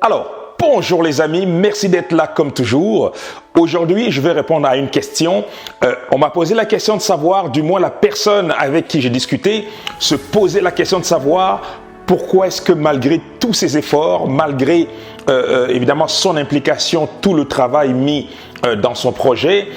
Alors, bonjour les amis, merci d'être là comme toujours. Aujourd'hui, je vais répondre à une question. On m'a posé la question de savoir, du moins la personne avec qui j'ai discuté, se posait la question de savoir pourquoi est-ce que malgré tous ses efforts, malgré évidemment son implication, tout le travail mis dans son projet,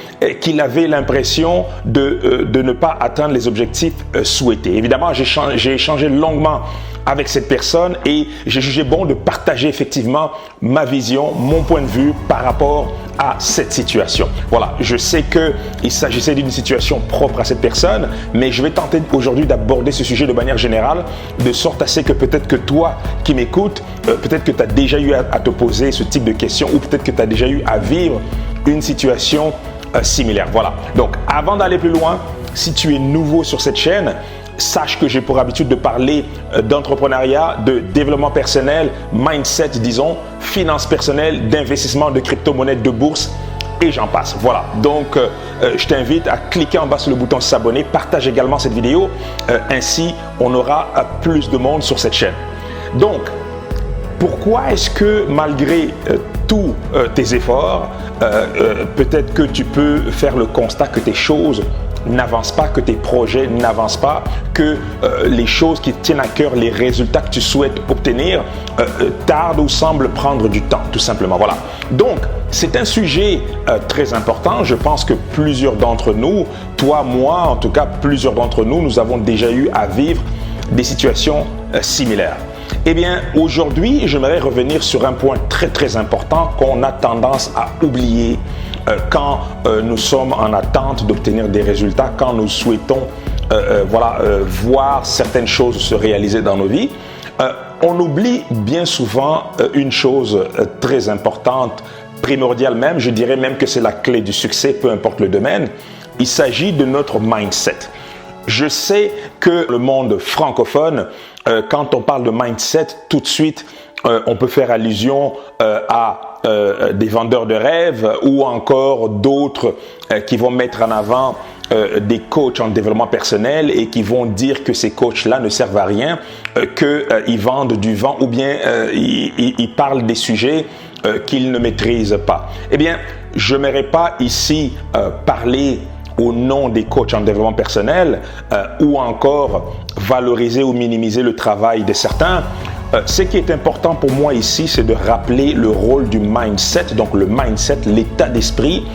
qu'il avait l'impression de ne pas atteindre les objectifs souhaités. Évidemment, j'ai échangé longuement avec cette personne et j'ai jugé bon de partager effectivement ma vision, mon point de vue par rapport à cette situation. Voilà, je sais qu'il s'agissait d'une situation propre à cette personne, mais je vais tenter aujourd'hui d'aborder ce sujet de manière générale, de sorte à ce que peut-être que toi qui m'écoutes, peut-être que tu as déjà eu à te poser ce type de questions ou peut-être que tu as déjà eu à vivre une situation similaire. Voilà, donc avant d'aller plus loin, si tu es nouveau sur cette chaîne, sache que j'ai pour habitude de parler d'entrepreneuriat, de développement personnel, mindset, disons, finances personnelles, d'investissement, de crypto-monnaies, de bourse et j'en passe. Voilà, donc je t'invite à cliquer en bas sur le bouton s'abonner, partage également cette vidéo, ainsi on aura plus de monde sur cette chaîne. Donc, pourquoi est-ce que malgré tous tes efforts, peut-être que tu peux faire le constat que tes choses n'avancent pas, que tes projets n'avancent pas, que les choses qui te tiennent à cœur, les résultats que tu souhaites obtenir, tardent ou semblent prendre du temps, tout simplement. Voilà. Donc, c'est un sujet très important. Je pense que plusieurs d'entre nous, toi, moi, en tout cas, plusieurs d'entre nous, nous avons déjà eu à vivre des situations similaires. Eh bien, aujourd'hui, j'aimerais revenir sur un point très important qu'on a tendance à oublier quand nous sommes en attente d'obtenir des résultats, quand nous souhaitons voir certaines choses se réaliser dans nos vies. On oublie bien souvent une chose très importante, primordiale même, je dirais même que c'est la clé du succès, peu importe le domaine. Il s'agit de notre mindset. Je sais que le monde francophone, quand on parle de mindset, tout de suite, on peut faire allusion à des vendeurs de rêves ou encore d'autres qui vont mettre en avant des coachs en développement personnel et qui vont dire que ces coachs-là ne servent à rien, qu'ils vendent du vent ou bien ils parlent des sujets qu'ils ne maîtrisent pas. Eh bien, je n'aimerais pas ici parler au nom des coachs en développement personnel ou encore valoriser ou minimiser le travail de certains. Ce qui est important pour moi ici, c'est de rappeler le rôle du mindset, donc le mindset, l'état d'esprit,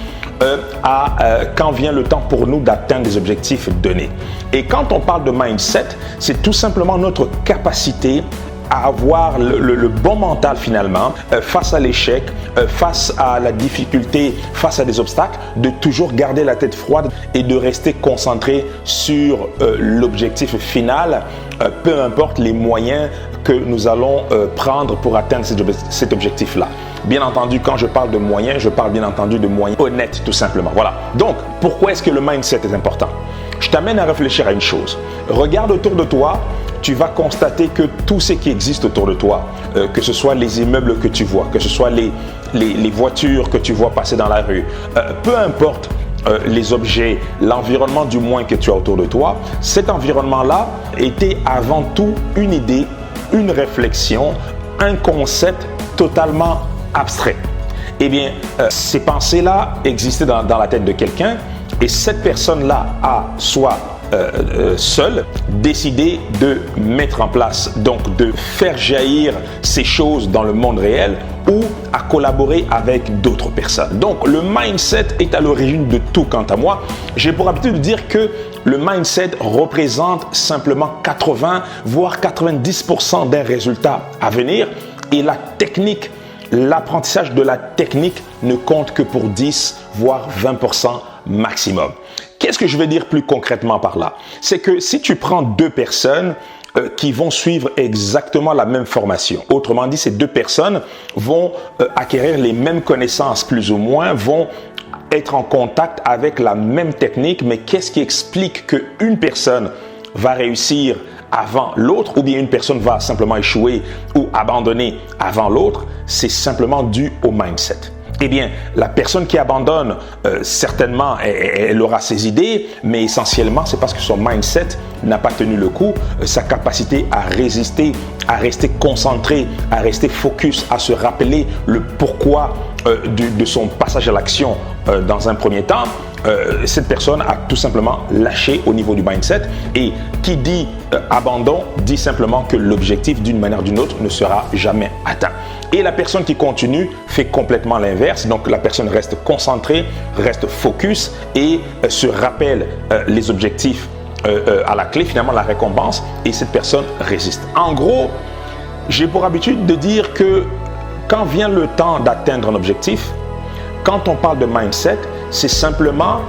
quand vient le temps pour nous d'atteindre des objectifs donnés. Et quand on parle de mindset, c'est tout simplement notre capacité à avoir le bon mental finalement, face à l'échec, face à la difficulté, face à des obstacles, de toujours garder la tête froide et de rester concentré sur l'objectif final, peu importe les moyens que nous allons prendre pour atteindre cet objectif-là. Bien entendu, quand je parle de moyens, je parle bien entendu de moyens honnêtes, tout simplement. Voilà. Donc, pourquoi est-ce que le mindset est important? Je t'amène à réfléchir à une chose. Regarde autour de toi, tu vas constater que tout ce qui existe autour de toi, que ce soit les immeubles que tu vois, que ce soit les voitures que tu vois passer dans la rue, peu importe les objets, l'environnement du moins que tu as autour de toi, cet environnement-là était avant tout une idée, une réflexion, un concept totalement abstrait. Eh bien, ces pensées-là existaient dans la tête de quelqu'un et cette personne-là a soit seul décidé de mettre en place, donc de faire jaillir ces choses dans le monde réel ou à collaborer avec d'autres personnes. Donc le mindset est à l'origine de tout. Quant à moi, j'ai pour habitude de dire que le mindset représente simplement 80 voire 90% d'un résultat à venir et la technique, l'apprentissage de la technique ne compte que pour 10 voire 20% maximum. Qu'est-ce que je veux dire plus concrètement par là? C'est que si tu prends deux personnes qui vont suivre exactement la même formation, autrement dit, ces deux personnes vont acquérir les mêmes connaissances plus ou moins, vont être en contact avec la même technique, mais qu'est-ce qui explique qu'une personne va réussir avant l'autre ou bien une personne va simplement échouer ou abandonner avant l'autre? C'est simplement dû au mindset. Eh bien, la personne qui abandonne, certainement, elle aura ses idées, mais essentiellement, c'est parce que son mindset n'a pas tenu le coup, sa capacité à résister, à rester concentré, à rester focus, à se rappeler le pourquoi de son passage à l'action dans un premier temps. Cette personne a tout simplement lâché au niveau du mindset, et qui dit abandon dit simplement que l'objectif d'une manière ou d'une autre ne sera jamais atteint. Et la personne qui continue fait complètement l'inverse, donc la personne reste concentrée, reste focus et se rappelle les objectifs à la clé, finalement la récompense, et cette personne résiste. En gros, j'ai pour habitude de dire que quand vient le temps d'atteindre un objectif, quand on parle de mindset, c'est simplement,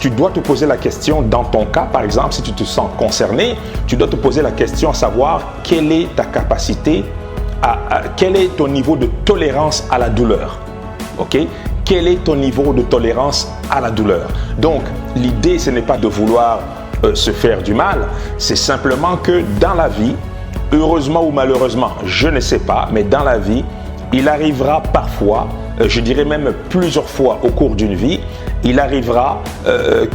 tu dois te poser la question, dans ton cas par exemple, si tu te sens concerné, tu dois te poser la question à savoir quelle est ta capacité, quel est ton niveau de tolérance à la douleur. Ok? Quel est ton niveau de tolérance à la douleur? Donc, l'idée, ce n'est pas de vouloir se faire du mal, c'est simplement que dans la vie, heureusement ou malheureusement, je ne sais pas, mais dans la vie, il arrivera parfois, je dirais même plusieurs fois au cours d'une vie, il arrivera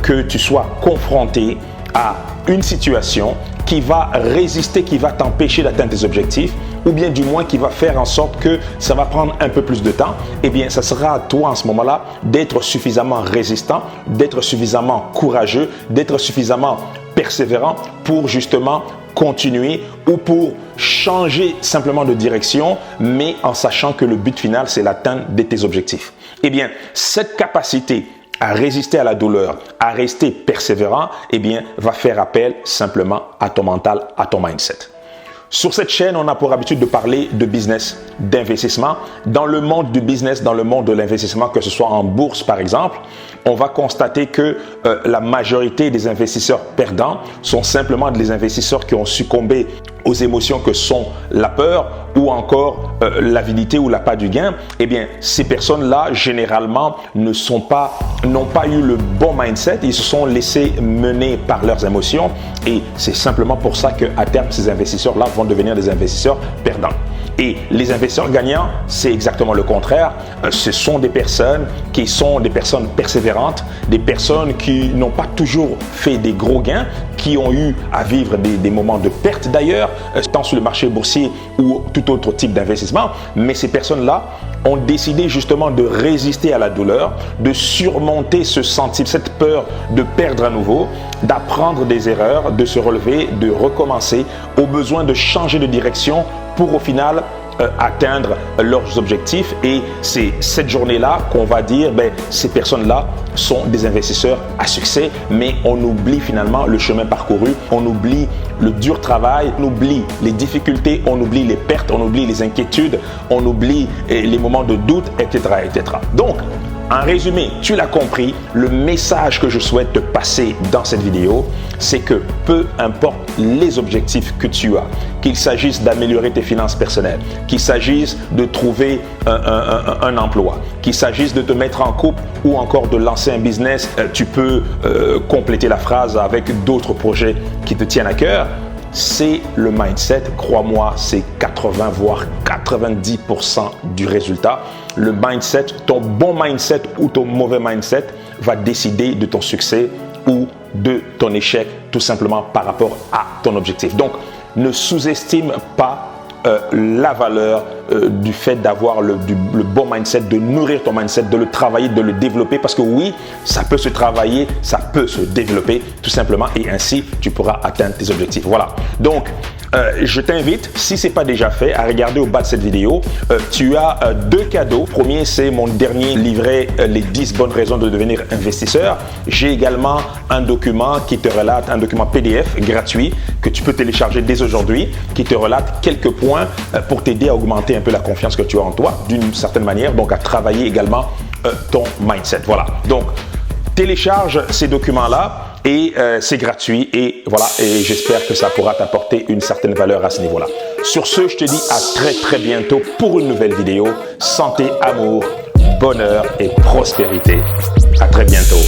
que tu sois confronté à une situation qui va résister, qui va t'empêcher d'atteindre tes objectifs, ou bien du moins qui va faire en sorte que ça va prendre un peu plus de temps. Eh bien, ça sera à toi en ce moment-là d'être suffisamment résistant, d'être suffisamment courageux, d'être suffisamment persévérant pour justement continuer ou pour changer simplement de direction, mais en sachant que le but final, c'est l'atteinte de tes objectifs. Eh bien, cette capacité à résister à la douleur, à rester persévérant, eh bien, va faire appel simplement à ton mental, à ton mindset. Sur cette chaîne, on a pour habitude de parler de business, d'investissement. Dans le monde du business, dans le monde de l'investissement, que ce soit en bourse par exemple, on va constater que la majorité des investisseurs perdants sont simplement des investisseurs qui ont succombé aux émotions que sont la peur ou encore l'avidité ou l'appât du gain. Eh bien, ces personnes-là, généralement, n'ont pas eu le bon mindset. Ils se sont laissés mener par leurs émotions, et c'est simplement pour ça qu'à terme, ces investisseurs-là vont devenir des investisseurs perdants. Et les investisseurs gagnants, c'est exactement le contraire. Ce sont des personnes qui sont des personnes persévérantes, des personnes qui n'ont pas toujours fait des gros gains, qui ont eu à vivre des moments de perte d'ailleurs, tant sur le marché boursier ou tout autre type d'investissement. Mais ces personnes-là ont décidé justement de résister à la douleur, de surmonter ce sentiment, cette peur de perdre à nouveau, d'apprendre des erreurs, de se relever, de recommencer, au besoin de changer de direction pour au final atteindre leurs objectifs. Et c'est cette journée-là qu'on va dire, ces personnes-là sont des investisseurs à succès, mais on oublie finalement le chemin parcouru, on oublie le dur travail, on oublie les difficultés, on oublie les pertes, on oublie les inquiétudes, on oublie les moments de doute, etc., etc. Donc, en résumé, tu l'as compris, le message que je souhaite te passer dans cette vidéo, c'est que peu importe les objectifs que tu as, qu'il s'agisse d'améliorer tes finances personnelles, qu'il s'agisse de trouver un emploi, qu'il s'agisse de te mettre en couple ou encore de lancer un business, tu peux compléter la phrase avec d'autres projets qui te tiennent à cœur. C'est le mindset, crois-moi, c'est 80 voire 90% du résultat. Le mindset, ton bon mindset ou ton mauvais mindset va décider de ton succès ou de ton échec, tout simplement par rapport à ton objectif. Donc, ne sous-estime pas la valeur du fait d'avoir le bon mindset, de nourrir ton mindset, de le travailler, de le développer, parce que oui, ça peut se travailler, ça peut se développer tout simplement, et ainsi tu pourras atteindre tes objectifs. Voilà, donc je t'invite, si ce n'est pas déjà fait, à regarder au bas de cette vidéo. Tu as deux cadeaux. Premier, c'est mon dernier livret, les 10 bonnes raisons de devenir investisseur. J'ai également un document qui te relate, un document PDF gratuit que tu peux télécharger dès aujourd'hui, qui te relate quelques points pour t'aider à augmenter un peu la confiance que tu as en toi d'une certaine manière, donc à travailler également ton mindset. Voilà, donc télécharge ces documents-là. Et c'est gratuit, et voilà, et j'espère que ça pourra t'apporter une certaine valeur à ce niveau-là. Sur ce, je te dis à très très bientôt pour une nouvelle vidéo. Santé, amour, bonheur et prospérité. À très bientôt.